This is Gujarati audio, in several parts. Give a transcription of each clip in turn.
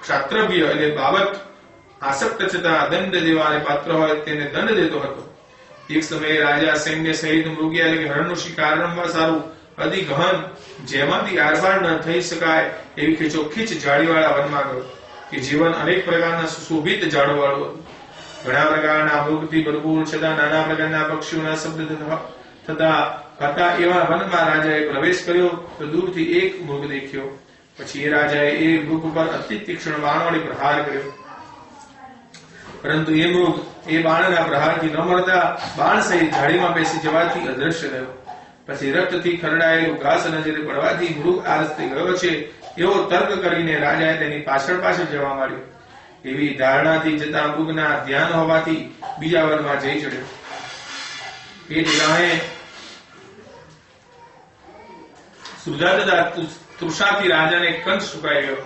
ક્ષાત્રવ્ય એટલે બાબત આસક્ત છતાં દંડ દેવાને પાત્ર હોય તેને દંડ દેતો હતો. એક સમયે રાજા સૈન્ય સહિત મૃગયા એટલે કે હરણનું શિકાર રમવા સારું અતિ ગહન જેમાંથી આરપાર ન થઈ શકાય એવી ખીચોખીચ જાળીવાળા વનમાં ગયો કે જીવન અનેક પ્રકારના સુશોભિત ઝાડવાળું હતું. ઘણા પ્રકારના મૃગથી ભરપૂર છતાં નાના પ્રકારના પક્ષીઓના શબ્દ થતા હતા એવા વનમાં રાજાએ પ્રવેશ કર્યો તો દૂરથી એક મૃગ દેખ્યો. પછી એ રાજાએ એ મૃગ પર અતિ તીક્ષ્ણ બાણ વડે પ્રહાર કર્યો, પરંતુ એ મૃગ એ બાણના પ્રહારથી ન મળતા બાણ સહિત ઝાડીમાં બેસી જવાથી અદ્રશ્ય થયો. પછી રક્તથી ખરડાયેલું ઘાસ નજરે પડવાથી મૃગ આ રસ્તે ગયો છે એવો તર્ક કરીને રાજાએ તેની પાછળ પાછળ જવા માંડ્યો. એવી ધારણાથી જતા મૃગના ધ્યાન હોવાથી બીજા વનમાં જઈ ચડ્યો. એ ઠેકાણે સુજાતા તૃષાથી રાજાને કંઠ સુકાઈ ગયો.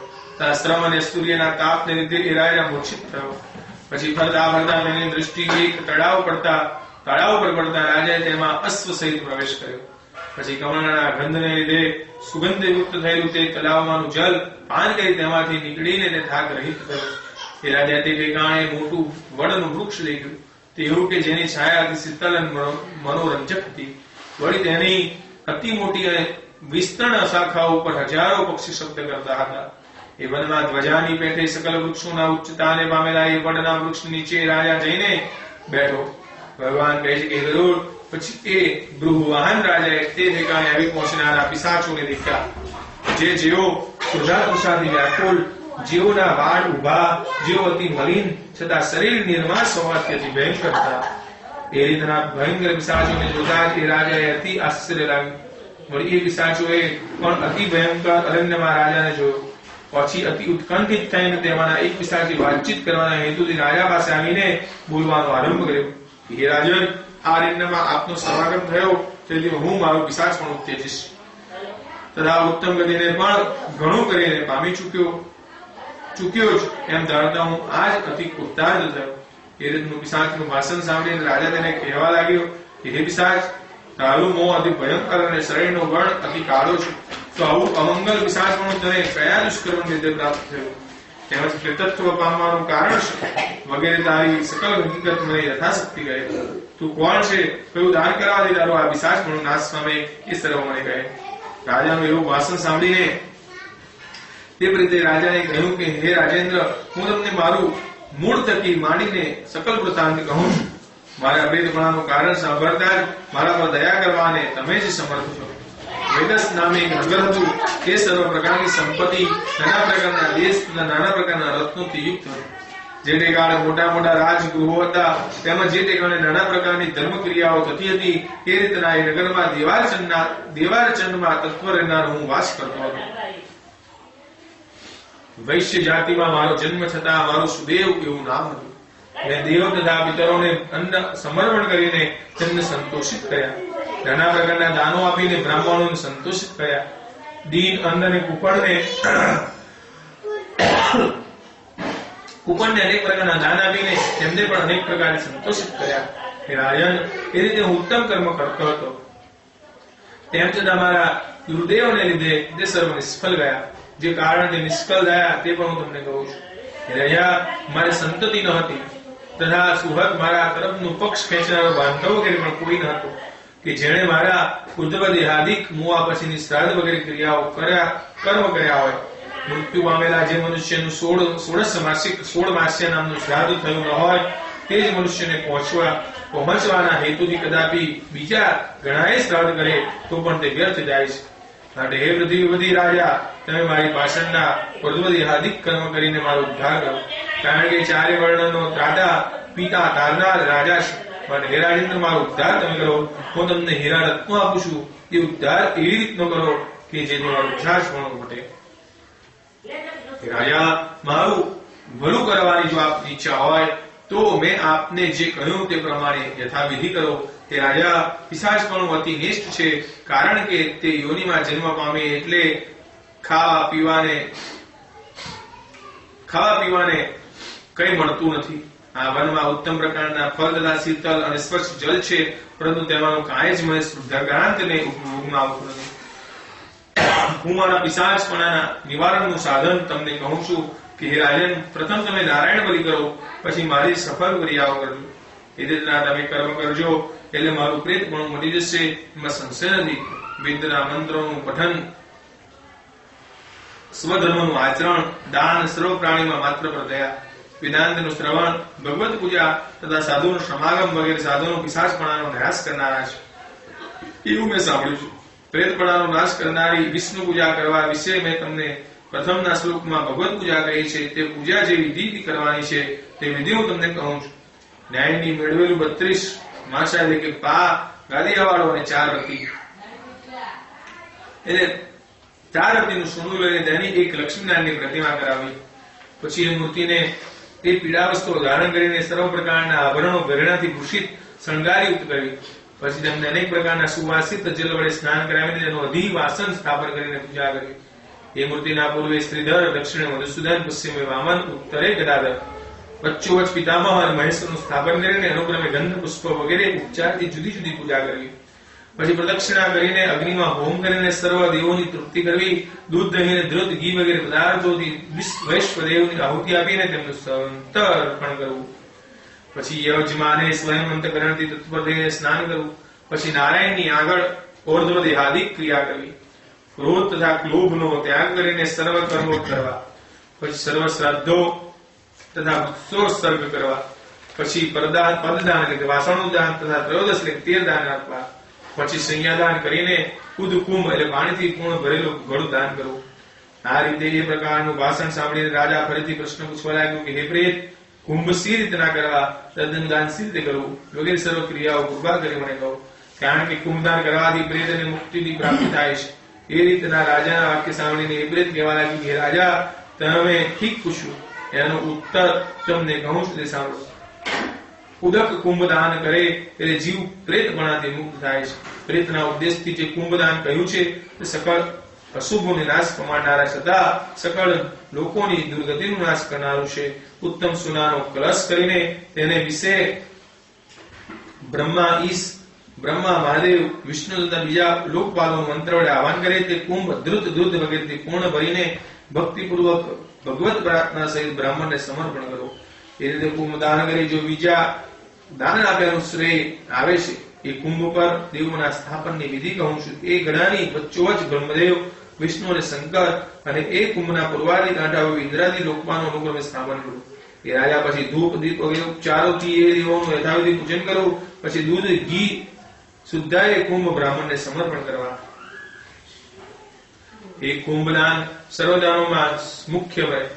શ્રમ અને સૂર્યના તાપને લીધે એ રાજા મૂર્છિત થયો. પછી ફરતા ફરતા તેની દૃષ્ટિ એક તળાવ પર પડતા રાજાએ તેમાં અશ્વ સહિત પ્રવેશ કર્યો. પછી કમળના ગંધને લીધે સુગંધયુક્ત થયેલું તે તળાવમાંનું જલ પાન કરી તેમાંથી નીકળીને તે થાક રહિત થયો. એ રાજા તે ઠેકાણે મોટું વડનું વૃક્ષ લઈ ગયું. તે એવું કે જેની છાયા અતિ શીતલ અને મનોરંજક હતી. વળી તેની અતિ મોટી અને વિસ્તર્ણ શાખાઓ ઉપર હજારો પક્ષી શબ્દ કરતા હતા. એ વનમાં ધ્વજાની પેઠે સકલ વૃક્ષોના ઉચ્ચતાને પામેલા એ વડના વૃક્ષ નીચે રાજા જઈને બેઠો. ભગવાન કહે છે કે ગરુડ પછી એ બૃહવાહન રાજાએ તે ઠેકાણે આવી પહોંચનારા પિશાચોને દેખ્યા, જે જેઓ ક્રોધાતુષાથી વ્યાકુળ, જેઓના વાળ ઉભા, જેઓ અતિ મલિન છતાં શરીર નિર્માસ હોવાથી અતિ ભયંકર હતા. એ રીતના ભયંકર પિશાચોને જોતા એ રાજાએ અતિ આશ્ચર્ય લાગ્યું. વળી એ પિશાચોએ પણ અતિ ભયંકર અરણ્યમાં રાજાને જોયો. પછી અતિ ઉત્કંઠિત થઈને તેમાંના એક પિશાચે વાતચીત કરવાના હેતુથી રાજા પાસે આવીને બોલવાનો આરંભ કર્યો. હે રાજન, આ અરણ્યમાં આપનો સમાગમ થયો તેથી હું મારો પિશાચ પણ ઉત્તેજીશ તથા ઉત્તમ ગતિને પણ ઘણું કરીને પામી ચૂક્યો જ એમ ધારતા હું આજ અતિ કૃતાર્થ થયો. એ રીતનું પિશાચનું ભાષણ સાંભળીને રાજા તેને કહેવા લાગ્યો કે હે પિશાચ, તારું મોં અતિ ભયંકર અને શરીરનો વર્ણ અતિ કાળો છે. તો આવું અમંગલ પિશાચપણું તને કયા દુષ્કર્મ લીધે પ્રાપ્ત થયું? તેમજ પ્રેતત્વ પામવાનું કારણ શું? વગેરે તારી સકલ હકીકત મને યથાશક્તિ કહે. તું કોણ છે? કયું દાન કરવાથી તારો આ પિશાચપણું નાશ પામે એ સર્વ મને કહે. રાજાનું એવું ભાષણ સાંભળીને તે રીતે રાજાએ કહ્યું કે હે રાજેન્દ્ર, હું તમને મારું મૂળ થકી માંડીને સકલ વૃત્તાંત કહું છું. મારા પ્રેતપણાનું કારણ સાંભળતા જ મારા પર દયા કરવાને તમે જ સમર્થ છો. વેદસ નામે એક નગર હતું. તે સર્વ પ્રકારની સંપત્તિ, નાના પ્રકારના દેશ, નાના પ્રકારના રત્નોથી યુક્ત હતું. જે ઠેકાણે મોટા મોટા રાજગૃહો હતા, તેમજ જે ઠેકાણે નાના પ્રકારની ધર્મ ક્રિયાઓ થતી હતી, તે રીતના એ નગરમાં દેવારચંદમાં તત્વ રહેનાર હું વાસ કરતો હતો. વૈશ્ય જાતિમાં મારો જન્મ છતાં મારું સુદેવ એવું નામ હતું. મેં દેવ તથા પિતરોને અન્ન સમર્પણ કરીને તેમને સંતોષિત કર્યા. નાના પ્રકારના દાનો આપીને બ્રાહ્મણોને સંતોષિત કર્યા. દીન અન્ન અને કુપણને અનેક પ્રકારના દાન આપીને તેમને પણ અનેક પ્રકારે સંતોષિત કર્યા. હે રાજન, એ રીતે હું ઉત્તમ કર્મ કરતો હતો. તેમ છતાં મારા ગુરુદેવને લીધે તે સર્વ નિષ્ફળ ગયા. જે કારણથી નિષ્ફળ ગયા તે પણ હું તમને કહું છું. હે રાજા, મારી સંતતિ ન હતી તથા સુહદ મારા તરફનું પક્ષ ખેંચનારો બાંધવ વગેરે પણ કોઈ ન હતો કે જેણે મારા ઉદ્ધવદેહાદિક મુવા પછીની શ્રાદ્ધ વગેરે ક્રિયાઓ કર્મ કર્યા હોય. મૃત્યુ પામેલા જે મનુષ્યનું 16 માસ્ય નામનું શ્રાદ્ધ થયું ન હોય તે જ મનુષ્યને પહોંચવાના હેતુથી કદાપી બીજા ઘણાએ શ્રાદ્ધ કરે તો પણ તે વ્યર્થ જાય છે. માટે હે પૃથ્વીપતિ રાજા, તમે મારી પાછળના ઉદ્ધવદેહાદિક કર્મ કરીને મારો ઉદ્ધાર કરો. કારણ કે ચારે વર્ણનો ત્રાતા પિતા તારનાર રાજા છે. માટે હે રાજેન્દ્ર, મારો ઉદ્ધાર તમે કરો. હું તમને હીરા રત્નો આપું છું. એ ઉદ્ધાર એવી રીતનો કરો કે જેથી મારો ઉદ્ધાર ઘટે. રાજા, મારું ભલું કરવાની જો આપની ઈચ્છા હોય તો મેં આપને જે કહ્યું તે પ્રમાણે યથાવિધિ કરો. કે રાજા, પિશાચપણું અતિ નિષ્ઠ છે. કારણ કે તે યોનિમાં જન્મ પામે એટલે ખાવા પીવાને કઈ મળતું નથી. આ વનમાં ઉત્તમ પ્રકારના ફળ તથા શીતલ અને સ્વચ્છ જલ છે, પરંતુ તેમાંનું કાંઈ જ મને શુદ્ધાગ્રાંતને ઉપયોગમાં આવતું નથી. હું મારા પિશાચપણાના નિવારણનું સાધન તમને કહું છું. કે હે રાજન, પ્રથમ તમે નારાયણ બલિ કરો, પછી મારી સફળ ક્રિયાઓ કરજો. એ રીતના તમે કર્મ કરજો એટલે મારું પ્રેત પણ મળી જશે, એમાં સંશય નથી. વેદના મંત્રોનું પઠન, સ્વધર્મનું આચરણ, દાન, સર્વ પ્રાણીમાં માત્ર પર દયા, વેદાંતનું શ્રવણ, ભગવત પૂજા તથા સાધુનું સમાગમ વગેરે સાધુનો પિશાચપણાનો નાશ કરનારા છે એવું મેં સાંભળ્યું છે. પ્રેતપણાનો નાશ કરનારી વિષ્ણુ પૂજા કરવા વિશે મેં તમને પ્રથમના શ્લોકમાં ભગવત પૂજા કહી છે. તે પૂજા જે વિધિ કરવાની છે તે વિધિ હું તમને કહું છું. ન્યાયની મેળવેલું 32 માસા એટલે કે પા, ગાદિયાવાળો અને 4 રતિ, એટલે 4 રતિનું સોનું લઈને તેની એક લક્ષ્મીનારાયણની પ્રતિમા કરાવી. પછી એ મૂર્તિને એ પીળા વસ્ત્રો ધારણ કરીને સર્વ પ્રકારના આભરણો ઘરેણાથી ભૂષિત શણગારીયુક્ત કરવી. પછી તેમને અનેક પ્રકારના સુવાસિત જલ વડે સ્નાન કરાવીને તેનું અધિવાસન સ્થાપન કરીને પૂજા કરવી. એ મૂર્તિના પૂર્વે શ્રીધર, દક્ષિણે મધુસૂદન, પશ્ચિમે વામન, ઉત્તરે ગદાધર, વચ્ચોવચ પિતામહ અને મહેશનું સ્થાપન કરીને અનુક્રમે ગંધ, પુષ્પ વગેરે ઉપચારથી જુદી જુદી પૂજા કરવી. પછી પ્રદક્ષિણા કરીને અગ્નિમાં હોમ કરીને સર્વ દેવોની તૃપ્તિ કરવી. દૂધ, દહીં, દૃત, ઘી વગેરે પદાર્થોથી વૈશ્વદેવની આહુતિ આપીને તેમનું સંતર્પણ કરવું. પછી યજમાને સ્વયં અંતકરણથી તત્પર થઈને સ્નાન કરવું. પછી નારાયણની આગળ ઓર્ધ્વદેહાદિક ક્રિયા કરવી. ક્રોધ તથા લોભનો ત્યાગ કરીને સર્વ કર્મો કરવા. પછી સર્વ શ્રાદ્ધો તથા ઉત્સર્ગ કરવા. પછી પદદાન એટલે કે વાસણોદાન તથા ત્રયોદશ એટલે તેલ દાન આપવા. પછી સંયાદાન કરીને કુદ કુંભ એટલે પાણીથી પૂર્ણ ભરેલું ઘડું દાન કરવું. આ રીતે એ પ્રકારનું ભાષણ સાંભળીને રાજા ફરીથી પ્રશ્ન પૂછવા લાગ્યો કે હે પ્રેત, કુંભ સી રીતના કરવા, તદ્દનદાન સી રીતે કરવું વગેરે સર્વ ક્રિયાઓ કૃપા કરી મને કહો. કારણ કે કુંભદાન કરવાથી પ્રેતને મુક્તિની પ્રાપ્તિ થાય છે. એ રીતના રાજાના વાક્ય સાંભળીને એ પ્રેત કહેવા લાગ્યું કે હે રાજા, તમે ઠીક પૂછ્યું, એનો ઉત્તર તમને કહું છું તે સાંભળો. ઉદક કુંભદાન કરે એટલે જીવ પ્રેતપણાથી મુક્ત થાય છે. પ્રેતના ઉદ્દેશથી જે કુંભદાન કહ્યું છે તે સકળ અશુભોને નાશ પામનારા છતાં સકળ લોકોની દુર્ગતિનો નાશ કરનારું છે. ઉત્તમ સોનાનો કલશ કરીને તેને વિશે બ્રહ્મા, ઈશ, બ્રહ્મા, મહાદેવ, વિષ્ણુ તથા બીજા લોકપાલોનું મંત્ર વડે આહવાન કરે. તે કુંભ ધૃત દૂધ વગેરેથી પૂર્ણ ભરીને ભક્તિપૂર્વક ભગવત પ્રાર્થના સહિત બ્રાહ્મણને સમર્પણ કરો. એ રીતે કુંભ દાન કરી જો બીજા દાન આપ્યાનું શ્રેય આવે છે. એ કુંભ પર દેવોના સ્થાપનની વિધિ કહું છું. એ ગણાની વચ્ચોવચ બ્રહ્મદેવ, વિષ્ણુ અને શંકર અને એ કુંભના પૂર્વાદી કાંઠા ઇન્દ્રાદી લોકપાનો અનુક્રમે સ્થાપન કરવું. એ રાજા પછી ધૂપ, દીપ વગેરે ઉપચારોથી એ દેવોનું યથાવિધિ પૂજન કરવું. પછી દૂધ, ઘી, શુદ્ધાય કુંભ બ્રાહ્મણને સમર્પણ કરવા. એ કુંભદાન સર્વદાનોમાં મુખ્ય હોય.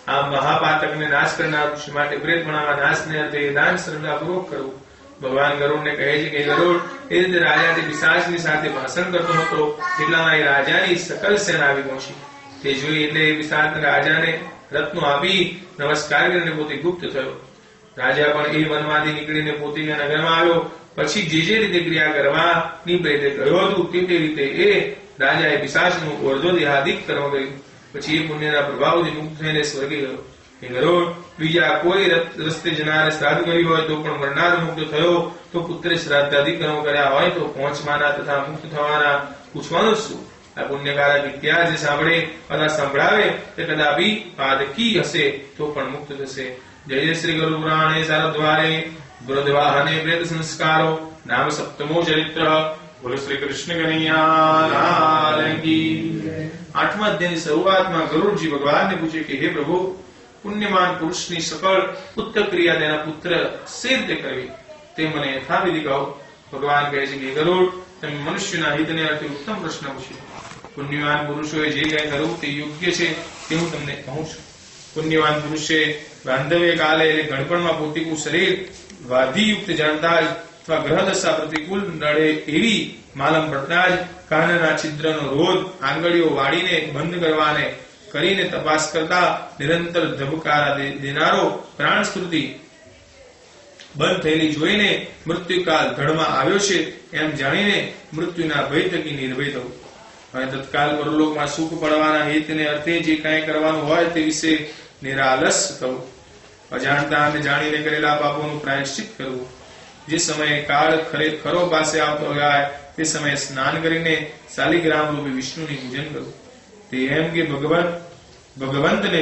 આ મહાપાતકને નાશ કરનારું છે. માટે પ્રેતપણામાં નાશને અર્થે દાન શ્રદ્ધાપૂર્વક કરવું. ભગવાન ગરુડને કહે છે કે ગરુડ, એ રીતે રાજા તે પિશાચની સાથે ભાષણ કરતો હતો એટલામાં એ રાજાની સકલ સેના આવી પહોંચી. તે જોઈ એટલે એ પિશાચ રાજાને રત્નો આપી નમસ્કાર કરીને પોતે ગુપ્ત થયો. રાજા પણ એ વનમાંથી નીકળીને પોતાના નગરમાં આવ્યો. પછી જે રીતે ક્રિયા કરવાની પ્રેતે કહ્યું હતું તે રીતે એ રાજાએ પિશાચનું ઓર્ધ્વદેહાદિક કર્મ કર્યું. પછી એ પુણ્યના પ્રભાવથી મુક્ત થઈને સ્વર્ગે ગયો. એ ગરુડ, બીજા કોઈ રસ્તે જનારે શ્રાદ્ધ કર્યું હોય તો પણ મરનાર મુક્ત થયો તો પુત્રે શ્રાદ્ધાદિક કર્મ કર્યા હોય તો પહોંચવાના તથા મુક્ત થવાના પૂછવાનું શું? આ પુણ્યકારક ઇતિહાસ જે સાંભળે અથવા સંભળાવે તે કદાપી પાદકી હશે તો પણ મુક્ત થશે. જય જય શ્રી ગુરુ પુરાણે સારદ્વારે વૃદ્ધવાહને પ્રેત સંસ્કારો નામ સપ્તમો ચરિત્ર. બોલો શ્રી કૃષ્ણ કનૈયા લાલ કી. 8મા અધ્યાયની શરૂઆતમાં ગરુડજી ભગવાનને પૂછે કે હે પ્રભુ, પુણ્યમાન પુરુષની સકળ ઉત્તર ક્રિયા તેના પુત્ર સે રીતે કરવી તે મને યથાવિધિ કહો. ભગવાન કહે છે કે ગરુડ, તમે મનુષ્યના હિતને અર્થે ઉત્તમ પ્રશ્ન પૂછ્યો. પુણ્યવાન પુરુષોએ જે કંઈ કરવું તે યોગ્ય છે તે હું તમને કહું છું. પુણ્યવાન પુરુષે બાંધવ્ય કાલે એટલે ગણપણમાં પોતીકું શરીર વાધિયુક્ત જાણતા જ અથવા ગ્રહદશા પ્રતિકૂળ નડે એવી માલમ પડતા જ કાનના છિદ્રનો રોધ આંગળીઓ વાળીને બંધ કરવાને કરીને તપાસ કરતા નિરંતર ધબકારા દેનારો પ્રાણ સ્મૃતિ બંધ થયેલી જોઈને મૃત્યુકાલ ધડમાં આવ્યો છે એમ જાણીને મૃત્યુના ભય થકી નિર્ભય થવું. અને તત્કાલ પરલોકમાં સુખ પડવાના હેતુને અર્થે જે કાંઈ કરવાનું હોય તે વિશે નિરાલસ થવું. અજાણતા અને જાણીને કરેલા પાપોનું પ્રાયશ્ચિત કરવું. જે સમયે કાળ ખરો પાસે આવતો હોય તે સમયે સ્નાન કરીને શાલિગ્રામ રૂપી વિષ્ણુની પૂજન કરવું. તે એમ કે ભગવંતને